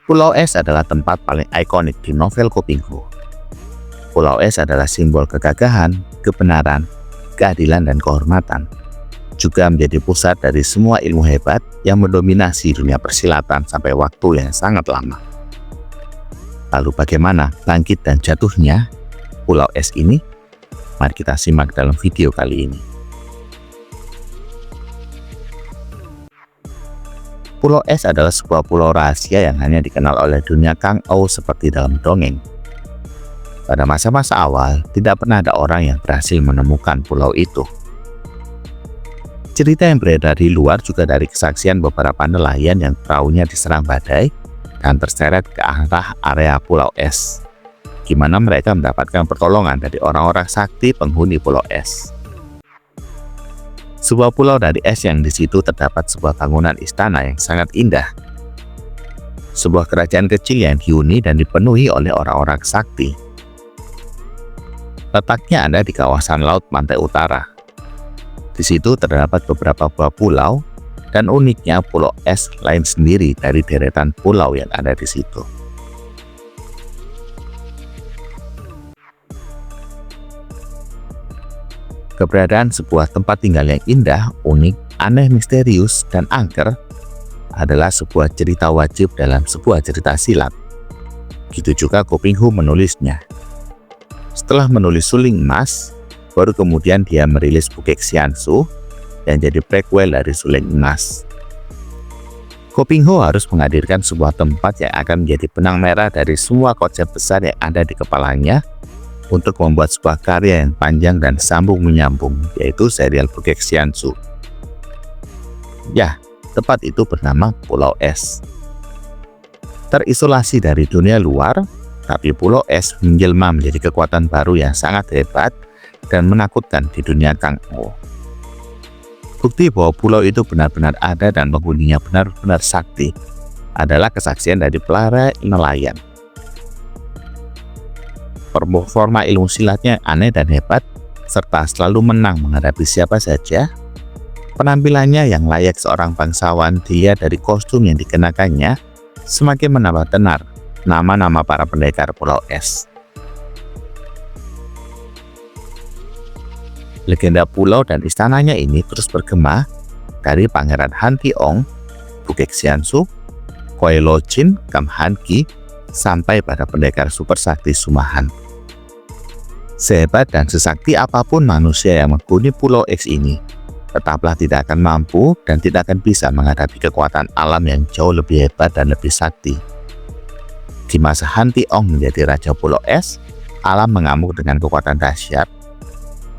Pulau Es adalah tempat paling ikonik di novel Koping Ho. Pulau Es adalah simbol kegagahan, kebenaran, keadilan, dan kehormatan. Juga menjadi pusat dari semua ilmu hebat yang mendominasi dunia persilatan sampai waktu yang sangat lama. Lalu bagaimana bangkit dan jatuhnya Pulau Es ini? Mari kita simak dalam video kali ini. Pulau Es adalah sebuah pulau rahasia yang hanya dikenal oleh dunia Kang Ou seperti dalam dongeng. Pada masa-masa awal, tidak pernah ada orang yang berhasil menemukan pulau itu. Cerita yang beredar di luar juga dari kesaksian beberapa nelayan yang perahunya diserang badai dan terseret ke arah area Pulau Es, di mana mereka mendapatkan pertolongan dari orang-orang sakti penghuni Pulau Es. Sebuah pulau dari es yang di situ terdapat sebuah bangunan istana yang sangat indah. Sebuah kerajaan kecil yang dihuni dan dipenuhi oleh orang-orang sakti. Letaknya ada di kawasan laut pantai utara. Di situ terdapat beberapa buah pulau, dan uniknya Pulau Es lain sendiri dari deretan pulau yang ada di situ. Keberadaan sebuah tempat tinggal yang indah, unik, aneh, misterius, dan angker adalah sebuah cerita wajib dalam sebuah cerita silat. Gitu juga Koping Ho menulisnya. Setelah menulis Suling Emas, baru kemudian dia merilis Bukek Xiansu yang jadi prequel dari Suling Emas. Koping Ho harus menghadirkan sebuah tempat yang akan menjadi benang merah dari semua konsep besar yang ada di kepalanya untuk membuat sebuah karya yang panjang dan sambung menyambung, yaitu serial Bukek Xiansu. Ya, tempat itu bernama Pulau Es. Terisolasi dari dunia luar, tapi Pulau Es menjelma menjadi kekuatan baru yang sangat hebat dan menakutkan di dunia Kang Ou. Bukti bahwa pulau itu benar-benar ada dan penghuninya benar-benar sakti adalah kesaksian dari para nelayan. Performa ilmu silatnya aneh dan hebat, serta selalu menang menghadapi siapa saja. Penampilannya yang layak seorang bangsawan dilihat dari kostum yang dikenakannya, semakin menambah tenar nama-nama para pendekar Pulau Es. Legenda pulau dan istananya ini terus bergema dari Pangeran Han Tiong, Bukek Xiansu, Koi Lo Chin, Kam Han Ki, sampai pada pendekar super sakti Sumahan. Sehebat dan sesakti apapun manusia yang menghuni Pulau Es ini, tetaplah tidak akan mampu dan tidak akan bisa menghadapi kekuatan alam yang jauh lebih hebat dan lebih sakti. Di masa Han Tiong menjadi Raja Pulau Es, alam mengamuk dengan kekuatan dahsyat.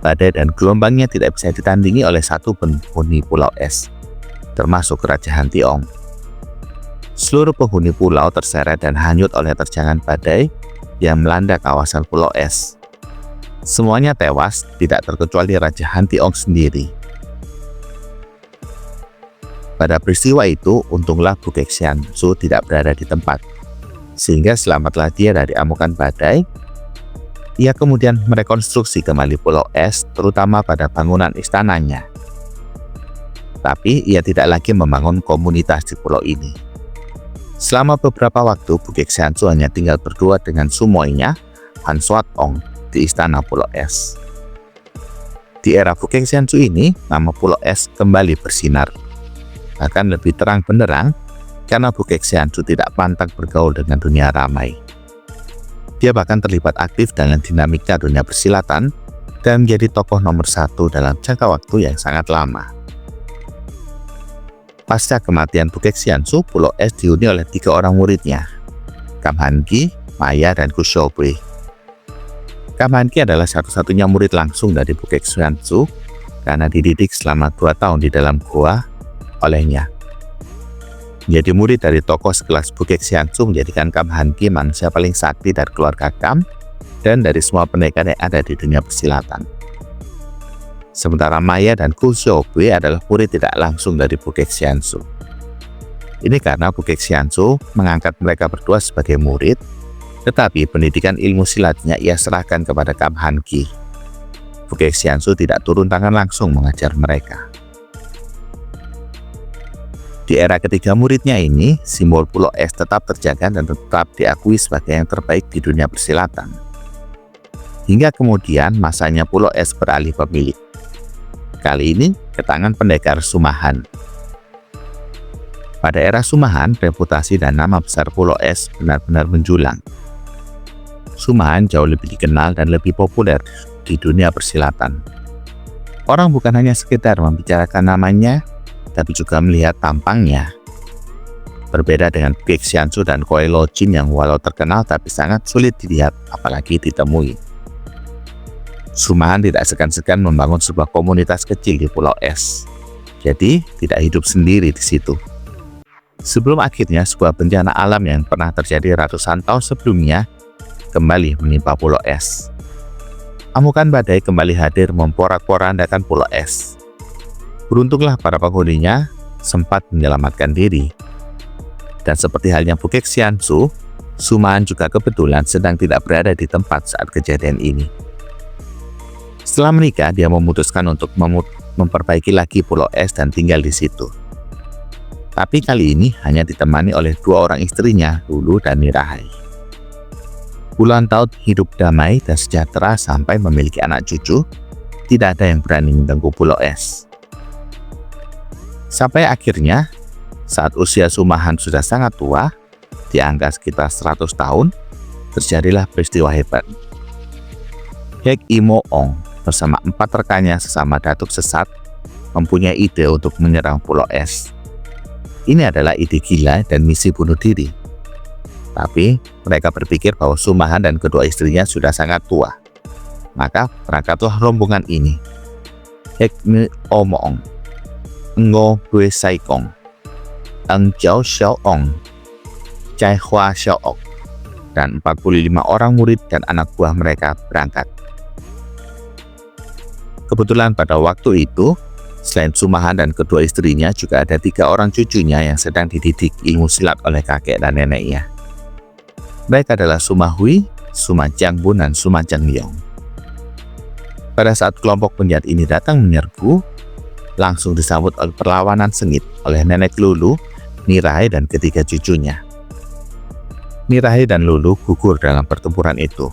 Badai dan gelombangnya tidak bisa ditandingi oleh satu penghuni Pulau Es, termasuk Raja Han Tiong. Seluruh penghuni pulau terseret dan hanyut oleh terjangan badai yang melanda kawasan Pulau Es. Semuanya tewas, tidak terkecuali Raja Han Tiong sendiri. Pada peristiwa itu, untunglah Bukek Xiansu tidak berada di tempat, sehingga selamatlah dia dari amukan badai. Ia kemudian merekonstruksi kembali Pulau Es, terutama pada bangunan istananya. Tapi ia tidak lagi membangun komunitas di pulau ini. Selama beberapa waktu, Bukek Xiansu hanya tinggal berdua dengan sumoinya, Han Swat Ong, di istana Pulau Es. Di era Bukek Xiansu ini, nama Pulau Es kembali bersinar. Bahkan lebih terang benderang, karena Bukek Xiansu tidak pantang bergaul dengan dunia ramai. Dia bahkan terlibat aktif dalam dinamika dunia persilatan dan menjadi tokoh nomor satu dalam jangka waktu yang sangat lama. Pasca kematian Bukek Xiansu, Pulau Es dihuni oleh 3 orang muridnya, Kam Han Ki, Maya, dan Gu Xiaobui. Kam Han Ki adalah satu-satunya murid langsung dari Bukek Xiansu karena dididik selama 2 tahun di dalam gua olehnya. Menjadi murid dari tokoh sekelas Bukek Xiansu menjadikan Kam Han Ki manusia paling sakti dari keluarga Kam dan dari semua pendekar yang ada di dunia persilatan. Sementara Maya dan Gu Xiaobui adalah murid tidak langsung dari Bukek Xiansu. Ini karena Bukek Xiansu mengangkat mereka berdua sebagai murid, tetapi pendidikan ilmu silatnya ia serahkan kepada Kam Han Ki. Bukek Xiansu tidak turun tangan langsung mengajar mereka. Di era ketiga muridnya ini, simbol Pulau Es tetap terjaga dan tetap diakui sebagai yang terbaik di dunia persilatan. Hingga kemudian masanya Pulau Es beralih pemilik. Kali ini ke tangan pendekar Sumahan. Pada era Sumahan, reputasi dan nama besar Pulau Es benar-benar menjulang. Sumahan jauh lebih dikenal dan lebih populer di dunia persilatan. Orang bukan hanya sekedar membicarakan namanya, tapi juga melihat tampangnya. Berbeda dengan Bukek Xiansu dan Koi Lochin yang walau terkenal tapi sangat sulit dilihat apalagi ditemui. Sumahan tidak segan-segan membangun sebuah komunitas kecil di Pulau Es. Jadi tidak hidup sendiri di situ. Sebelum akhirnya sebuah bencana alam yang pernah terjadi ratusan tahun sebelumnya kembali menimpa Pulau Es. Amukan badai kembali hadir memporak-porandakan Pulau Es. Beruntunglah para penghuninya sempat menyelamatkan diri. Dan seperti halnya Bukek Xiansu, Sumahan juga kebetulan sedang tidak berada di tempat saat kejadian ini. Setelah menikah, dia memutuskan untuk memperbaiki lagi Pulau Es dan tinggal di situ. Tapi kali ini hanya ditemani oleh dua orang istrinya, Lulu dan Nirahai. Puluhan tahun hidup damai dan sejahtera sampai memiliki anak cucu, tidak ada yang berani mengganggu Pulau Es. Sampai akhirnya, saat usia Sumahan sudah sangat tua, di angka sekitar 100 tahun, terjadilah peristiwa hebat. Hek Imo Ong bersama 4 rekannya sesama datuk sesat mempunyai ide untuk menyerang Pulau Es. Ini adalah ide gila dan misi bunuh diri. Tapi mereka berpikir bahwa Sumahan dan kedua istrinya sudah sangat tua. Maka berangkatlah rombongan ini. Hek Mi Omong, Ngo Bue Saikong, Eng Jiao Xiaoong, Cai Hua Xiaok, dan 45 orang murid dan anak buah mereka berangkat. Kebetulan pada waktu itu, selain Sumahan dan kedua istrinya juga ada 3 orang cucunya yang sedang dididik ilmu silat oleh kakek dan neneknya. Mereka adalah Suma Hui, Suma Jiangbun, dan Suma Zhengyong. Pada saat kelompok penjahat ini datang menyerbu, langsung disambut oleh perlawanan sengit oleh nenek Lulu, Nirahai, dan ketiga cucunya. Nirahai dan Lulu gugur dalam pertempuran itu.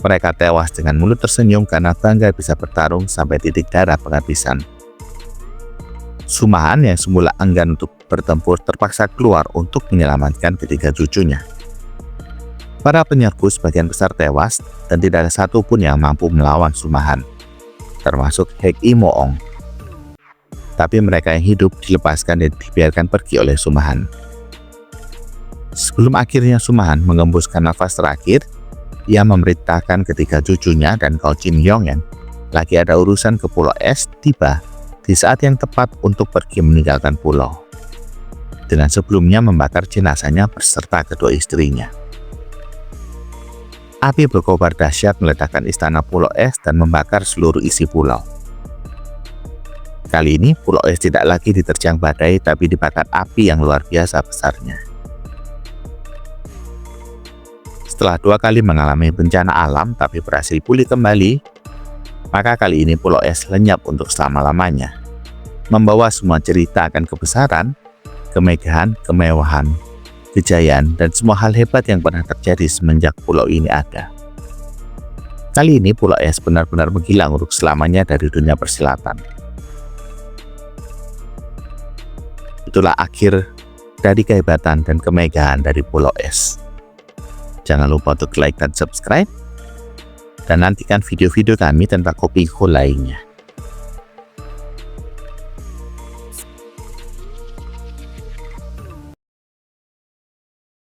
Mereka tewas dengan mulut tersenyum karena bangga bisa bertarung sampai titik darah penghabisan. Sumahan yang semula enggan untuk bertempur terpaksa keluar untuk menyelamatkan ketiga cucunya. Para penyerbu sebagian besar tewas dan tidak ada satupun yang mampu melawan Sumahan, termasuk Hek Imo Ong. Tapi mereka yang hidup dilepaskan dan dibiarkan pergi oleh Sumahan. Sebelum akhirnya Sumahan mengembuskan nafas terakhir, ia memerintahkan ketiga cucunya dan Gao Jingyong yang lagi ada urusan ke Pulau Es tiba di saat yang tepat untuk pergi meninggalkan pulau. Dengan sebelumnya membakar jenazahnya beserta kedua istrinya. Api berkobar dahsyat meledakkan istana Pulau Es dan membakar seluruh isi pulau. Kali ini Pulau Es tidak lagi diterjang badai tapi dibakar api yang luar biasa besarnya. Setelah 2 kali mengalami bencana alam tapi berhasil pulih kembali, maka kali ini Pulau Es lenyap untuk selama-lamanya, membawa semua cerita akan kebesaran, kemegahan, kemewahan, kejayaan, dan semua hal hebat yang pernah terjadi semenjak pulau ini ada. Kali ini Pulau Es benar-benar menghilang untuk selamanya dari dunia persilatan. Itulah akhir dari kehebatan dan kemegahan dari Pulau Es. Jangan lupa untuk like dan subscribe, dan nantikan video-video kami tentang kopi Ko lainnya.